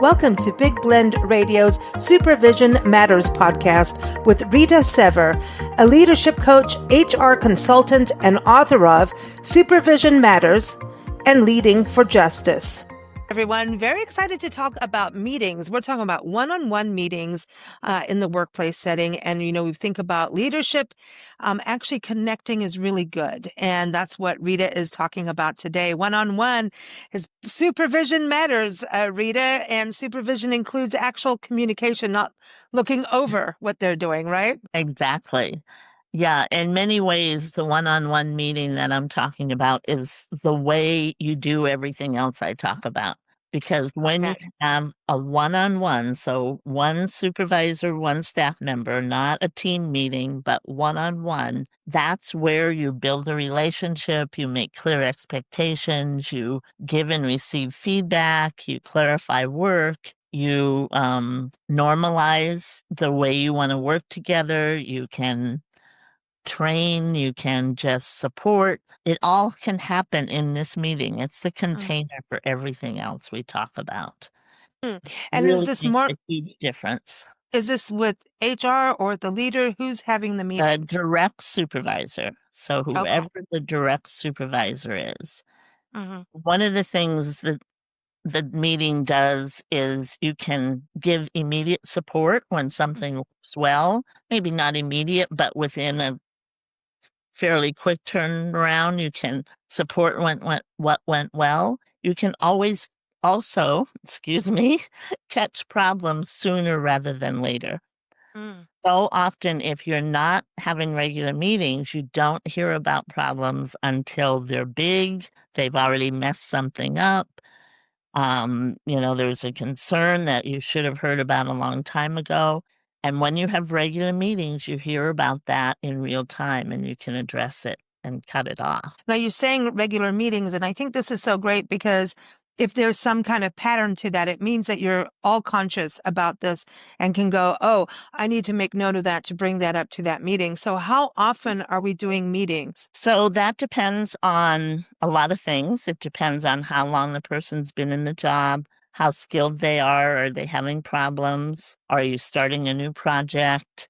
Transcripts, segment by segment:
Welcome to Big Blend Radio's Supervision Matters podcast with Rita Sever, a leadership coach, HR consultant, and author of Supervision Matters and Leading for Justice. Everyone, very excited to talk about meetings. We're talking about one-on-one meetings in the workplace setting. And, we think about leadership. Actually connecting is really good. And that's what Rita is talking about today. One-on-one is supervision matters, Rita. And supervision includes actual communication, not looking over what they're doing, right? Exactly. Yeah, in many ways, the one-on-one meeting that I'm talking about is the way you do everything else I talk about. Because when you Okay. have a one-on-one, so one supervisor, one staff member, not a team meeting, but one-on-one, that's where you build the relationship, you make clear expectations, you give and receive feedback, you clarify work, you normalize the way you want to work together, you can train, you can just support. It all can happen in this meeting. It's the container for everything else we talk about. Mm. And Really makes a huge difference. is this with HR or the leader? Who's having the The meeting? direct supervisor. So Okay. whoever the direct supervisor is. Mm-hmm. One of the things that the meeting does is you can give immediate support when something works well, maybe not immediate, but within a fairly quick turnaround. You can support what went well. You can always also, excuse me, catch problems sooner rather than later. Mm. So often, if you're not having regular meetings, you don't hear about problems until they're big, they've already messed something up. There's a concern that you should have heard about a long time ago. And when you have regular meetings, you hear about that in real time and you can address it and cut it off. Now you're saying regular meetings, and I think this is so great because if there's some kind of pattern to that, it means that you're all conscious about this and can go, oh, I need to make note of that to bring that up to that meeting. So how often are we doing meetings? So that depends on a lot of things. It depends on how long the person's been in the job, how skilled they are they having problems? Are you starting a new project?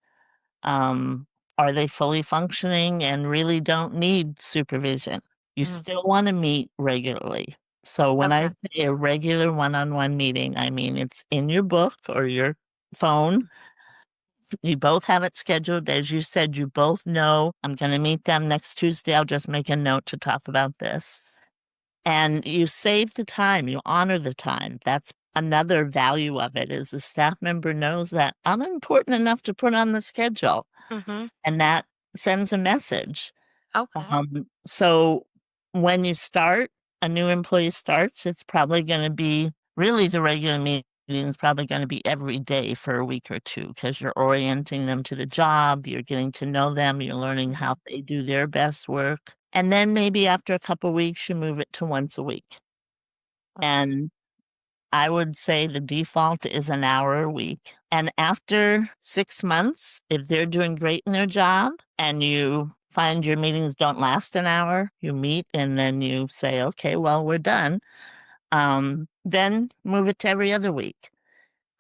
Um, are they fully functioning and really don't need supervision? You Mm. still want to meet regularly. So when I Okay. say a regular one-on-one meeting, I mean it's in your book or your phone. You both have it scheduled. As you said, you both know I'm going to meet them next Tuesday. I'll just make a note to talk about this. And you save the time, you honor the time. That's another value of it is the staff member knows that I'm important enough to put on the schedule. Mm-hmm. And that sends a message. Okay. So when you start, a new employee starts, it's probably going to be really the regular meeting is probably going to be every day for a week or two because you're orienting them to the job, you're getting to know them, you're learning how they do their best work. And then maybe after a couple weeks, you move it to once a week. Okay. And I would say the default is an hour a week. And after 6 months, if they're doing great in their job and you find your meetings don't last an hour, you meet and then you say, okay, well, we're done. Then move it to every other week,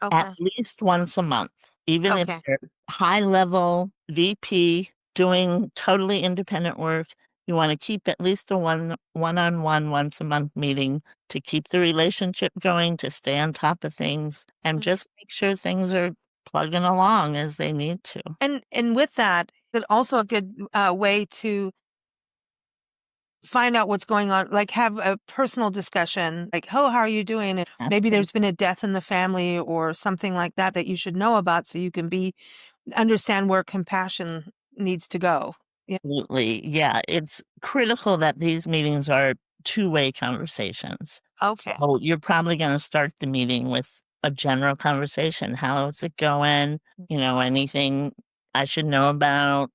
at Okay. least once a month, even if Okay. they're high level VP doing totally independent work. You want to keep at least a one-on-one once a month meeting to keep the relationship going, to stay on top of things, and just make sure things are plugging along as they need to. And with that, it's also a good way to find out what's going on, like have a personal discussion, like, oh, how are you doing? And maybe Absolutely. there's been a death in the family or something like that that you should know about so you can understand where compassion needs to go. Yeah. Absolutely. Yeah, it's critical that these meetings are two-way conversations. Okay. So you're probably going to start the meeting with a general conversation. How's it going? Anything I should know about?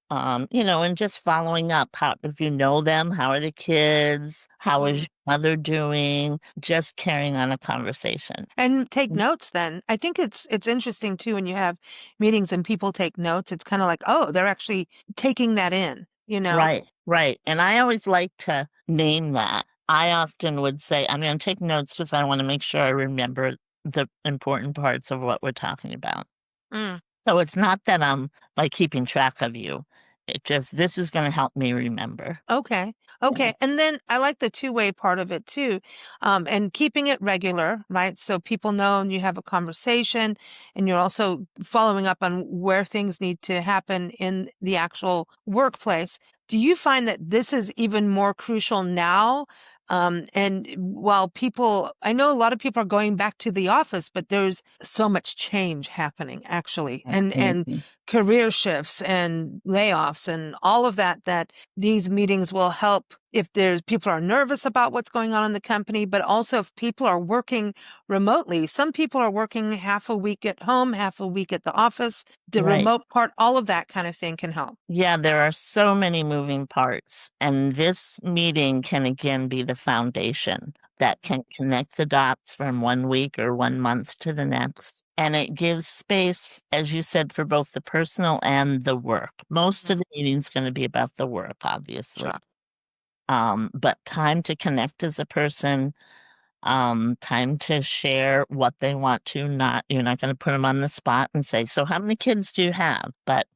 And just following up. How, if you know them, how are the kids? How is Mm. your mother doing? Just carrying on a conversation. And take notes then. I think it's interesting too when you have meetings and people take notes. It's kind of like, oh, they're actually taking that in. Right, right. And I always like to name that. I often would say, I'm going to take notes because I want to make sure I remember the important parts of what we're talking about. Mm. So it's not that I'm, like, keeping track of you. It just this is gonna help me remember. Okay. Yeah. Okay. And then I like the two-way part of it too. And keeping it regular, right? So people know and you have a conversation and you're also following up on where things need to happen in the actual workplace. Do you find that this is even more crucial now? And while people, I know a lot of people are going back to the office, but there's so much change happening actually, and Absolutely. career shifts and layoffs and all of that, that these meetings will help if there's people are nervous about what's going on in the company, but also if people are working remotely. Some people are working half a week at home, half a week at the office. The Right. remote part, all of that kind of thing can help. Yeah, there are so many moving parts, and this meeting can again be the foundation that can connect the dots from 1 week or 1 month to the next. And it gives space, as you said, for both the personal and the work. Most of the meeting's going to be about the work, obviously. Sure. But time to connect as a person, time to share what they want to. Not You're not going to put them on the spot and say, "So, how many kids do you have?" But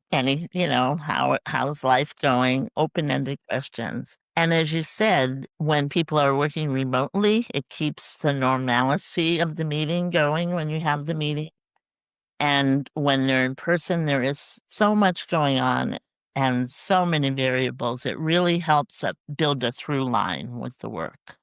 how's life going? Open-ended questions. And as you said, when people are working remotely, it keeps the normalcy of the meeting going when you have the meeting. And when they're in person, there is so much going on and so many variables. It really helps build a through line with the work.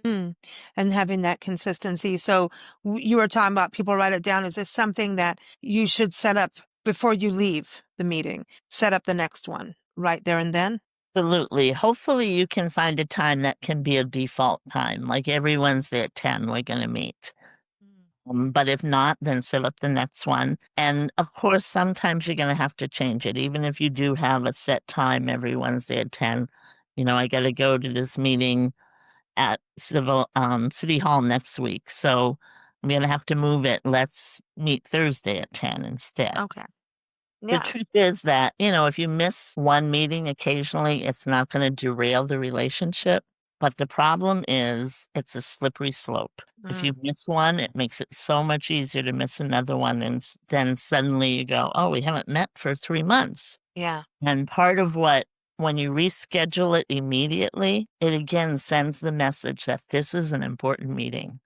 Mm. And having that consistency. So you were talking about people write it down. Is this something that you should set up before you leave the meeting? Set up the next one right there and then? Absolutely. Hopefully, you can find a time that can be a default time, like every Wednesday at 10, we're going to meet. But if not, then set up the next one. And of course, sometimes you're going to have to change it. Even if you do have a set time every Wednesday at 10, I got to go to this meeting at City Hall next week. So I'm going to have to move it. Let's meet Thursday at 10 instead. Okay. The Yeah. truth is that, if you miss one meeting occasionally, it's not going to derail the relationship. But the problem is it's a slippery slope. If you Mm. miss one, it makes it so much easier to miss another one. And then suddenly you go, oh, we haven't met for 3 months. Yeah. And part of when you reschedule it immediately, it again sends the message that this is an important meeting.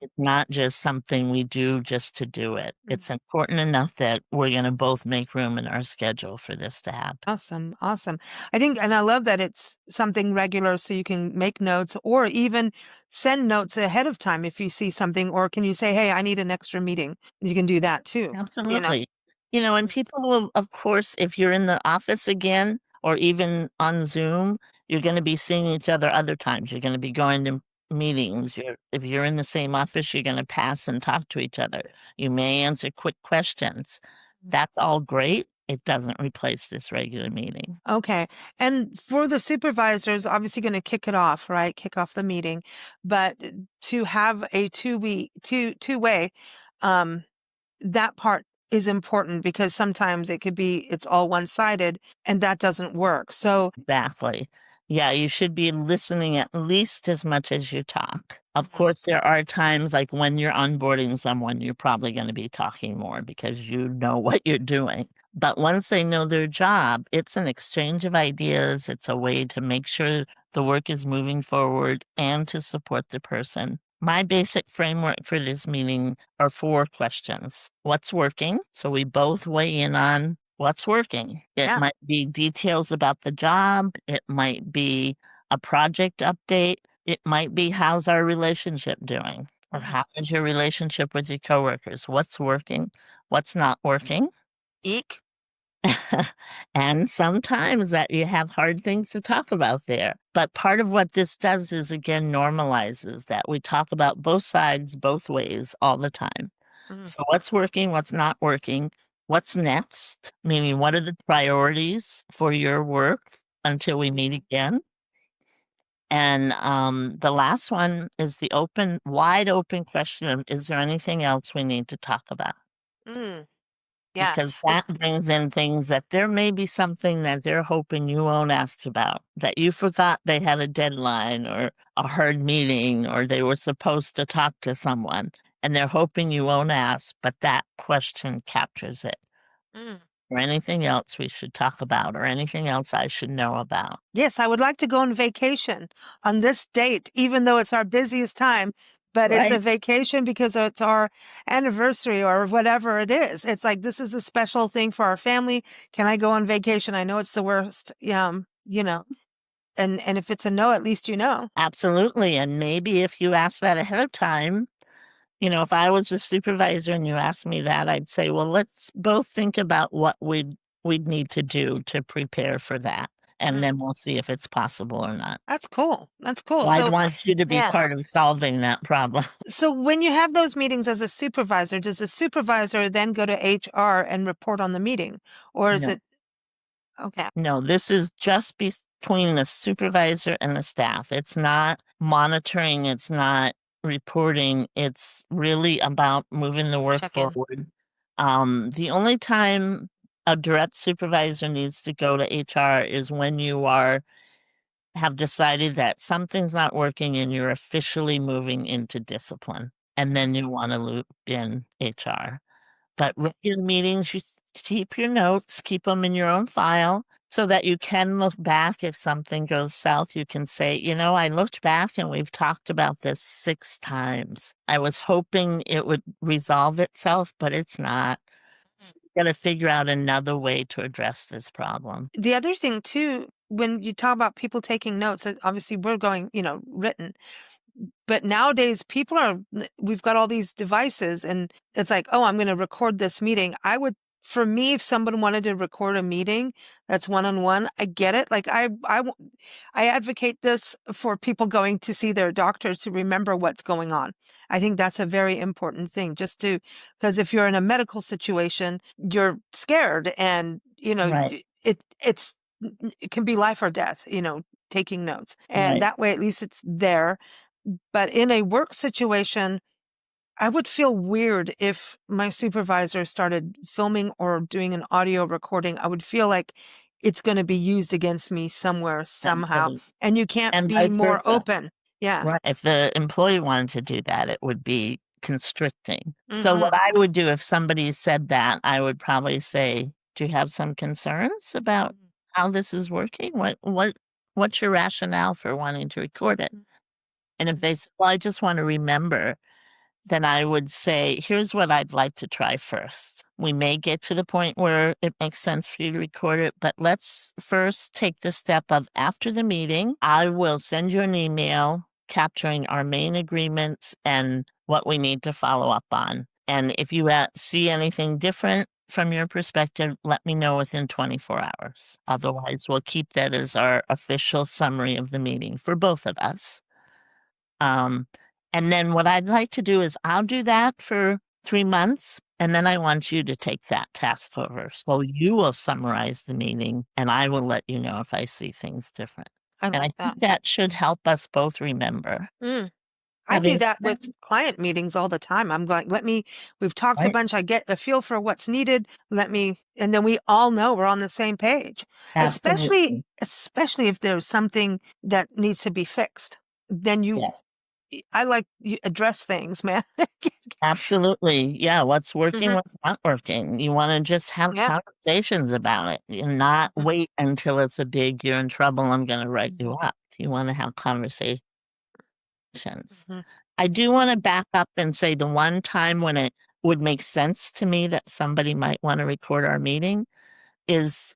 It's not just something we do just to do it. It's Mhm. important enough that we're gonna both make room in our schedule for this to happen. Awesome. Awesome. I think, and I love that it's something regular so you can make notes or even send notes ahead of time if you see something, or can you say, hey, I need an extra meeting? You can do that too, you know? Absolutely. And people will, of course, if you're in the office again or even on Zoom, you're gonna be seeing each other other times. You're gonna be going to meetings. If you're in the same office, you're gonna pass and talk to each other. You may answer quick questions. That's all great. It doesn't replace this regular meeting. Okay. And for the supervisors, obviously going to kick it off, right? Kick off the meeting, but to have a two-way, um, that part is important because sometimes it could be, it's all one-sided and that doesn't work. So, Exactly. Yeah, you should be listening at least as much as you talk. Of mhm, course, there are times like when you're onboarding someone, you're probably going to be talking more because you know what you're doing. But once they know their job, it's an exchange of ideas. It's a way to make sure the work is moving forward and to support the person. My basic framework for this meeting are 4 questions. What's working? So we both weigh in on what's working. It yeah. might be details about the job. It might be a project update. It might be how's our relationship doing? Or Mhm. how is your relationship with your coworkers? What's working? What's not working? Eek. And sometimes that you have hard things to talk about there. But part of what this does is again normalizes that we talk about both sides, both ways all the time. Mhm, So what's working, what's not working, what's next? Meaning, what are the priorities for your work until we meet again? And the last one is the wide open question of, is there anything else we need to talk about? mm, yeah. Because It, that brings in things that there may be something that they're hoping you won't ask about, that you forgot they had a deadline or a hard meeting or they were supposed to talk to someone. and they're hoping you won't ask, but that question captures it. Mm. Or anything else we should talk about, or anything else I should know about. Yes, I would like to go on vacation on this date, even though it's our busiest time, but it's a Right. vacation because it's our anniversary or whatever it is. It's like, this is a special thing for our family. Can I go on vacation? I know it's the worst, and if it's a no, at least you know. Absolutely. And maybe if you ask that ahead of time, if I was a supervisor and you asked me that, I'd say, well, let's both think about what we'd need to do to prepare for that. And Mm, then we'll see if it's possible or not. that's cool. That's cool. So I'd So, want you to be yeah. part of solving that problem. So when you have those meetings as a supervisor, does the supervisor then go to HR and report on the meeting? Or is No. it okay? No, this is just between the supervisor and the staff. It's not monitoring, it's not reporting, it's really about moving the work Check in. forward. The only time a direct supervisor needs to go to HR is when you have decided that something's not working and you're officially moving into discipline, and then you want to loop in HR. But Okay. regular meetings, you keep your notes, keep them in your own file so that you can look back if something goes south. You can say, I looked back and we've talked about this 6 times. I was hoping it would resolve itself, but it's not. So you got to figure out another way to address this problem. The other thing too, when you talk about people taking notes, obviously we're going, written. But nowadays we've got all these devices and it's like, oh, I'm going to record this meeting. For me, if someone wanted to record a meeting that's one-on-one, I get it. Like I advocate this for people going to see their doctor to remember what's going on. I think that's a very important thing because if you're in a medical situation, you're scared and, Right, it can be life or death, taking notes. And right. that way, at least it's there. But in a work situation, I would feel weird if my supervisor started filming or doing an audio recording. I would feel like it's going to be used against me somewhere, somehow. Absolutely. And you can't And be vice more versa. open. Yeah. Right. If the employee wanted to do that, it would be constricting. So what Hmm. I would do if somebody said that, I would probably say, "Do you have some concerns about how this is working? What's your rationale for wanting to record it?" And if they say, "Well, I just want to remember," then I would say, "Here's what I'd like to try first. We may get to the point where it makes sense for you to record it, but let's first take the step of after the meeting, I will send you an email capturing our main agreements and what we need to follow up on. And if you see anything different from your perspective, let me know within 24 hours. Otherwise, we'll keep that as our official summary of the meeting for both of us." Um, and then what I'd like to do is I'll do that for 3 months, and then I want you to take that task over. So you will summarize the meeting, and I will let you know if I see things different. I And I like that. think that should help us both remember. Mm. I do Having that said with client meetings all the time. I'm going, we've talked a right, bunch. I get a feel for what's needed. And then we all know we're on the same page, absolutely. especially if there's something that needs to be fixed. Then Yeah, I like you address things, man. absolutely. Yeah, what's working, Hmm. what's not working. You wanna just have Yeah. conversations about it and not Hmm. wait until it's a big, "You're in trouble, I'm gonna write you Hmm. up." You wanna have conversations. Hmm. I do wanna back up and say the one time when it would make sense to me that somebody might wanna record our meeting is,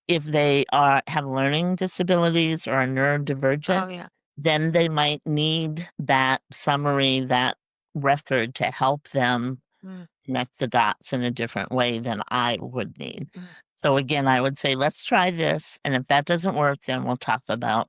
if they have learning disabilities or are Oh, neurodivergent, yeah. then they might need that summary, that record to help them Mm. connect the dots in a different way than I would need. Mm. So again, I would say, "Let's try this, and if that doesn't work, then we'll talk about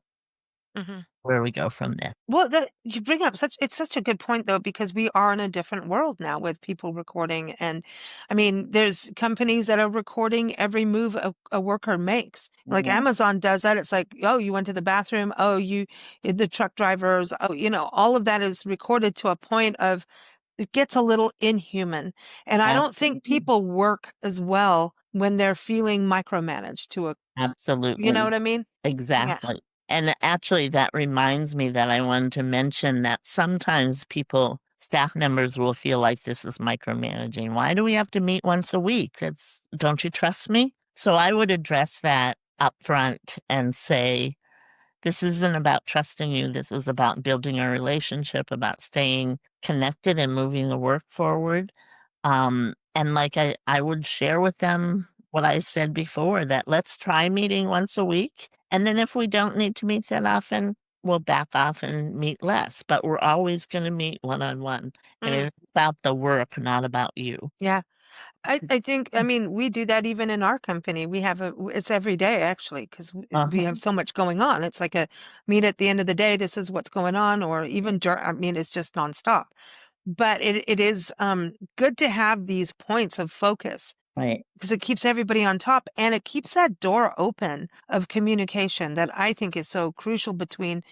Hmm. where we go from there." Well, you bring up it's such a good point though, because we are in a different world now with people recording. And I mean, there's companies that are recording every move a worker makes. Like Yeah, Amazon does that. It's like, oh, you went to the bathroom. Oh, the truck drivers. Oh, all of that is recorded to a point of it gets a little inhuman. And I don't think absolutely. people work as well when they're feeling micromanaged you know Absolutely. what I mean? Yeah. Exactly. And actually, that reminds me that I wanted to mention that sometimes people staff members will feel like this is micromanaging. Why do we have to meet once a week? Don't you trust me? So I would address that up front and say, this isn't about trusting you. This is about building a relationship, about staying connected and moving the work forward. And like I would share with them what I said before, that let's try meeting once a week. And then if we don't need to meet that often, we'll back off and meet less. But we're always going to meet one on one. And Mm, it's about the work, not about you. yeah. I think, I mean, we do that even in our company. We have it's every day actually, because we Uh-huh. have so much going on. It's like a meet at the end of the day. This is what's going on, or even, I mean, it's just nonstop. But it is good to have these points of focus Right. because it keeps everybody on top and it keeps that door open of communication that I think is so crucial between,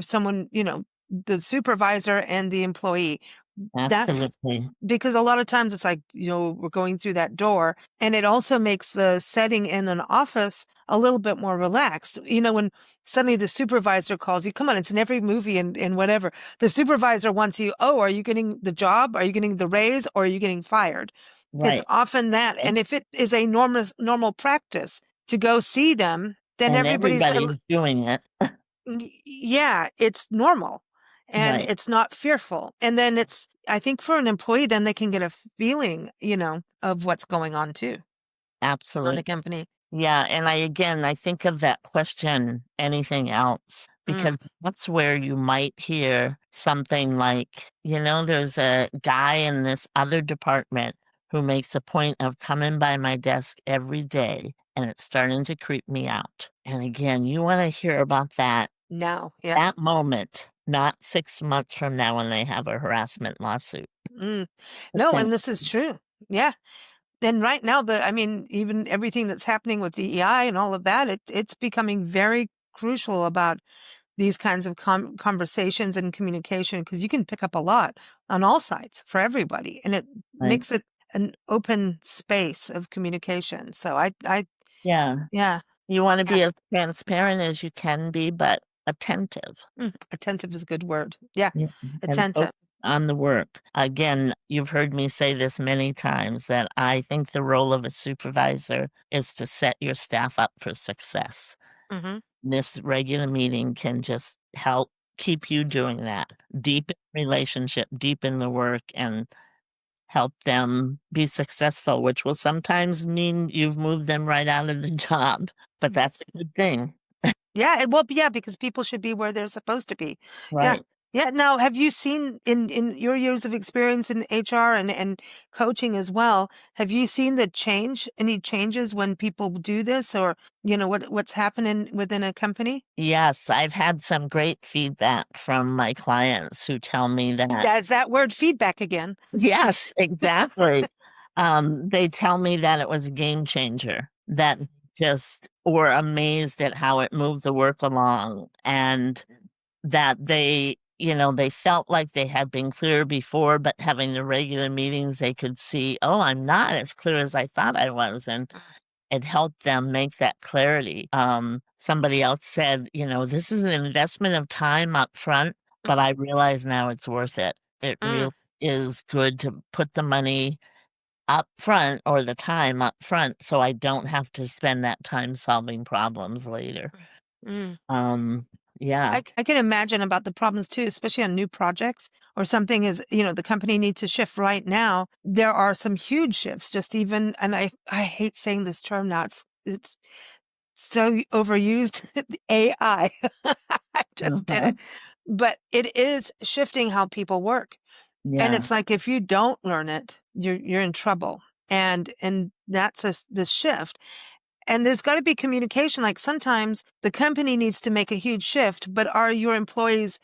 someone, the supervisor and the employee. That's Absolutely. because a lot of times it's like, we're going through that door and it also makes the setting in an office a little bit more relaxed. When suddenly the supervisor calls you, come on, it's in every movie and whatever. The supervisor wants you, oh, are you getting the job? Are you getting the raise? Or are you getting fired? It's Right. often that. And if it is a normal practice to go see them, then And everybody's everybody's doing it. yeah, it's normal and Right. it's not fearful. And then I think for an employee, then they can get a feeling, of what's going on too on the Absolutely. company. Yeah, and I think of that question, anything else? Mm, Because that's where you might hear something like, there's a guy in this other department who makes a point of coming by my desk every day, and it's starting to creep me out. And again, you want to hear about now, yeah. that moment, not 6 months from now when they have a harassment lawsuit. Mm. But No, then, and this is true. Yeah. And right now, I mean, even everything that's happening with DEI and all of that, it's becoming very crucial about these kinds of conversations and communication because you can pick up a lot on all sides for everybody, and it right? makes it an open space of communication. So Yeah, yeah, you want to yeah. be as transparent as you can be, but attentive. Attentive is a good word. Yeah, Yeah, and attentive. focus on the work. Again, you've heard me say this many times that I think the role of a supervisor is to set your staff up for success. Hmm. This regular meeting can just help keep you doing that. Deepen relationship, deepen the work, and help them be successful, which will sometimes mean you've moved them right out of the job, but that's a good thing. Yeah, well, yeah, because people should be where they're supposed to be. Yeah. Right. Yeah. Now, have you seen in your years of experience in HR and coaching as well, have you seen any changes when people do this or, what's happening within a company? Yes, I've had some great feedback from my clients who tell me that. That's that word feedback again. Yes, exactly. They tell me that it was a game changer, that just were amazed at how it moved the work along and that they felt like they had been clear before, but having the regular meetings, they could see, oh, I'm not as clear as I thought I was. And it helped them make that clarity. Somebody else said, this is an investment of time up front, but I realize now it's worth it. It really Mm, is good to put the money up front or the time up front so I don't have to spend that time solving problems later. mm. Um, yeah, I can imagine about the problems too, especially on new projects or something is, the company needs to shift right now. There are some huge shifts, just even, and I hate saying this term now. It's so overused. AI. I just did uh-huh. it. But it is shifting how people work. And Yeah, it's like, if you don't learn it, you're in trouble. And that's the shift. And there's got to be communication. Like sometimes the company needs to make a huge shift, but are your employees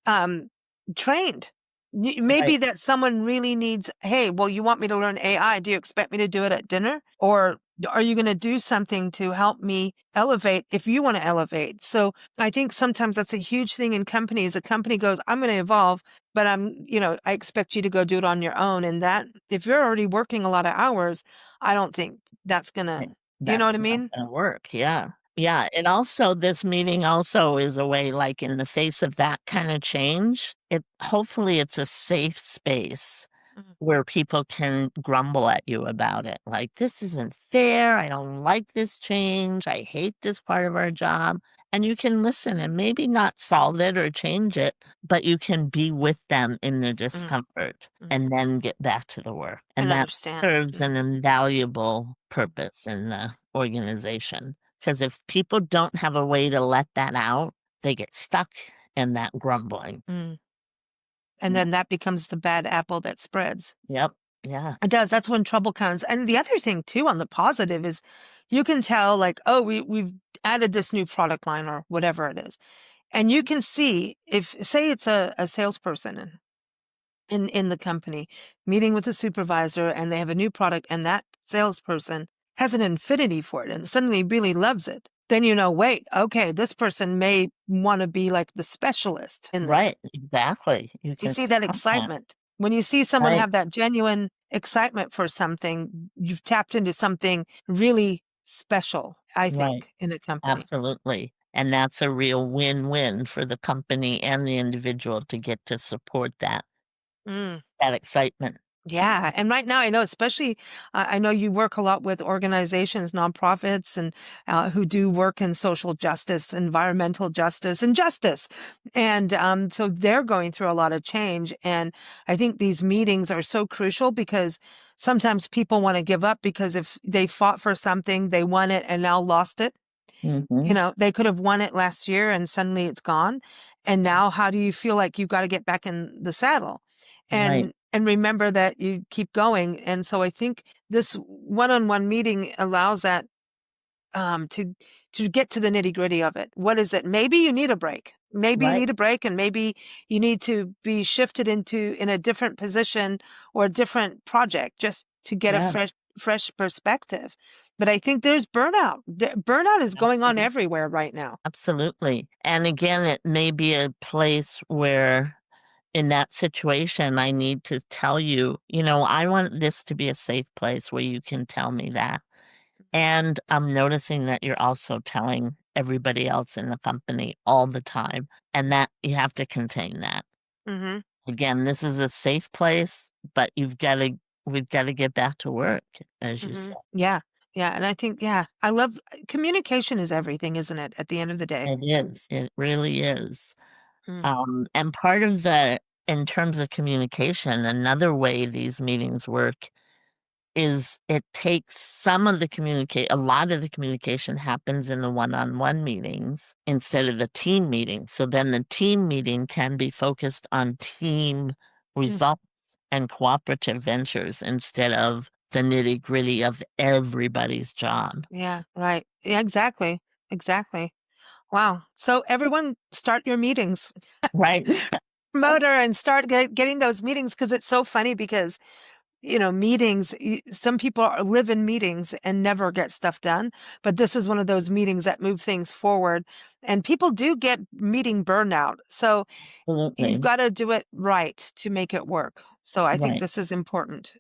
um, trained? Maybe right. that someone really needs, hey, well, you want me to learn AI. Do you expect me to do it at dinner? Or are you going to do something to help me elevate if you want to elevate? So I think sometimes that's a huge thing in companies. A company goes, I'm going to evolve, but I expect you to go do it on your own. And that, if you're already working a lot of hours, I don't think that's going to, Right. you know what That's I not mean? gonna work, yeah. Yeah, it also this meeting also is a way, like, in the face of that kinda change, hopefully it's a safe space Mhm. where people can grumble at you about it, like, "This isn't fair, I don't like this change, I hate this part of our job," and you can listen and maybe not solve it or change it, but you can be with them in their Mm, discomfort mm. and then get back to the work, And and that understand. serves an invaluable purpose in the organization. Because if people don't have a way to let that out, they get stuck in that grumbling. Mm. And Yeah. then that becomes the bad apple that spreads. Yep. Yeah. It does. That's when trouble comes. And the other thing too, on the positive, is you can tell, like, oh, we've added this new product line or whatever it is. And you can see, if say it's a salesperson in the company meeting with a supervisor, and they have a new product, and that salesperson has an affinity for it and suddenly really loves it, then you know, wait, okay, this person may want to be like the specialist in this. Right. Exactly. You You can see that count that. excitement. When you see someone Right. have that genuine excitement for something, you've tapped into something really special, I Right. think, in a company. Absolutely. And that's a real win-win for the company and the individual to get to support Mm. that excitement. Yeah. And right now, I know, especially, I know you work a lot with organizations, nonprofits, and who do work in social justice, environmental justice, and justice. And so they're going through a lot of change. And I think these meetings are so crucial, because sometimes people want to give up because if they fought for something, they won it and now lost it. You Mhm. know, they could have won it last year and suddenly it's gone. And now how do you feel like you've got to get back in the saddle Right. and remember that you keep going? And so I think this one-on-one meeting allows that to get to the nitty-gritty of it. What is it? Maybe you need a break. Maybe you Right. need a break, and maybe you need to be shifted in a different position or a different project just to get a Yeah. fresh perspective. But I think there's burnout. Burnout is going on Absolutely. everywhere right now. Absolutely. And again, it may be a place where in that situation, I need to tell you, I want this to be a safe place where you can tell me that. And I'm noticing that you're also telling everybody else in the company all the time, and that you have to contain that. Hmm. Again, this is a safe place, but we've got to get back to work, as you Hmm. said. Yeah. Yeah. And I think, yeah, I love communication is everything, isn't it? At the end of the day. It is. It really is. Mm. And part of in terms of communication, another way these meetings work is it takes a lot of the communication happens in the one-on-one meetings instead of the team meeting. So then the team meeting can be focused on team Mm. results and cooperative ventures instead of the nitty-gritty of everybody's job. Yeah. Right. Yeah, exactly. Exactly. Wow. So everyone start your meetings. Right. Promoter, and start getting those meetings, because it's so funny, because meetings, some people live in meetings and never get stuff done, but this is one of those meetings that move things forward, and people do get meeting burnout, so you've Absolutely. got to do it right to make it work. So I think Right. this is important.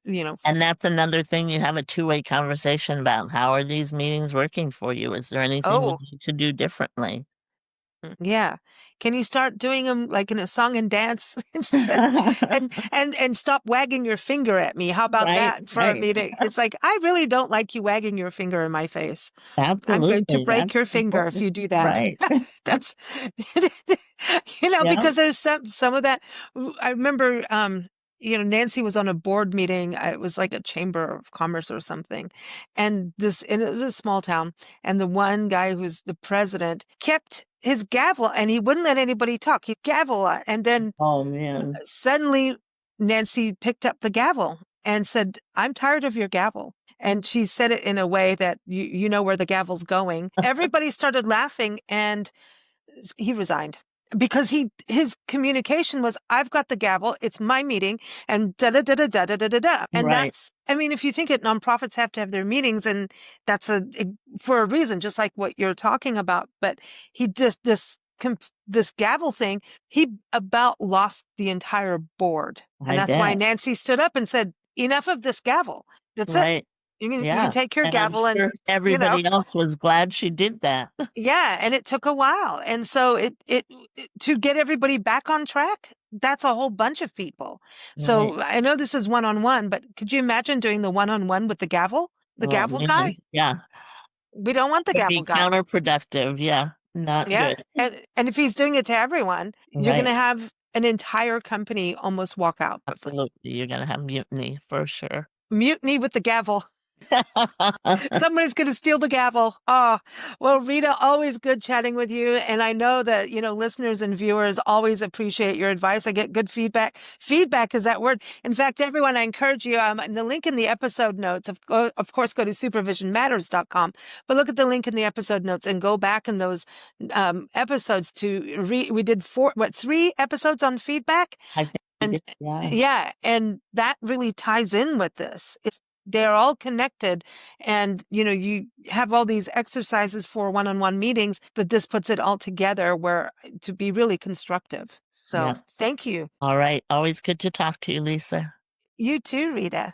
And that's another thing you have a two-way conversation about. How are these meetings working for you? Is there anything we Oh, need to do differently? yeah. Can you start doing them like in a song and dance instead, and stop wagging your finger at me? How about Right, that for a right. meeting? It's like, I really don't like you wagging your finger in my face. I'm going to Absolutely, break that's your finger if important. you do that. Right. That's, Yeah. because there's some of that. I remember, Nancy was on a board meeting. It was like a chamber of commerce or something. And it was a small town. And the one guy who's the president kept his gavel, and he wouldn't let anybody talk. He'd gavel a lot. And then Oh, man. suddenly Nancy picked up the gavel and said, "I'm tired of your gavel." And she said it in a way that you know where the gavel's going. Everybody started laughing, and he resigned, because his communication was, "I've got the gavel. It's my meeting," and da da da da da da da da da. And Right, that's, I mean, if you think it, nonprofits have to have their meetings, and that's for a reason, just like what you're talking about. But he just this gavel thing, he about lost the entire board, and I that's why bet. Nancy stood up and said, "Enough of this gavel. That's it." Right. You Yeah. can take your And I'm gavel and, sure you know, everybody else was glad she did that. yeah. And it took a while. And so to get everybody back on track, that's a whole bunch of people. Right. So I know this is one-on-one, but could you imagine doing the one-on-one with the gavel Oh, guy? man. Yeah. We don't want the Could gavel be guy. counterproductive. Yeah. Not Yeah. good. And if he's doing it to everyone, you're going Right. to have an entire company almost walk out. Absolutely. You're going to have mutiny for sure. Mutiny with the gavel. Somebody's going to steal the gavel. Oh, well, Rita, always good chatting with you. And I know that, listeners and viewers always appreciate your advice. I get good feedback. Feedback is that word. In fact, everyone, I encourage you, the link in the episode notes, of course, go to supervisionmatters.com, but look at the link in the episode notes and go back in those episodes we did 3 episodes on feedback. I think And yeah. And that really ties in with this. They're all connected, and you have all these exercises for one-on-one meetings, but this puts it all together to be really constructive. So Yeah. thank you. All right. Always good to talk to you, Lisa. You too, Rita.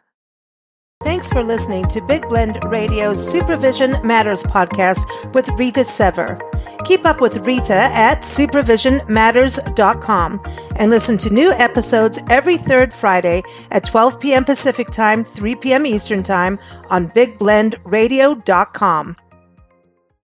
Thanks for listening to Big Blend Radio's Supervision Matters podcast with Rita Sever. Keep up with Rita at supervisionmatters.com and listen to new episodes every third Friday at 12 p.m. Pacific Time, 3 p.m. Eastern Time on bigblendradio.com.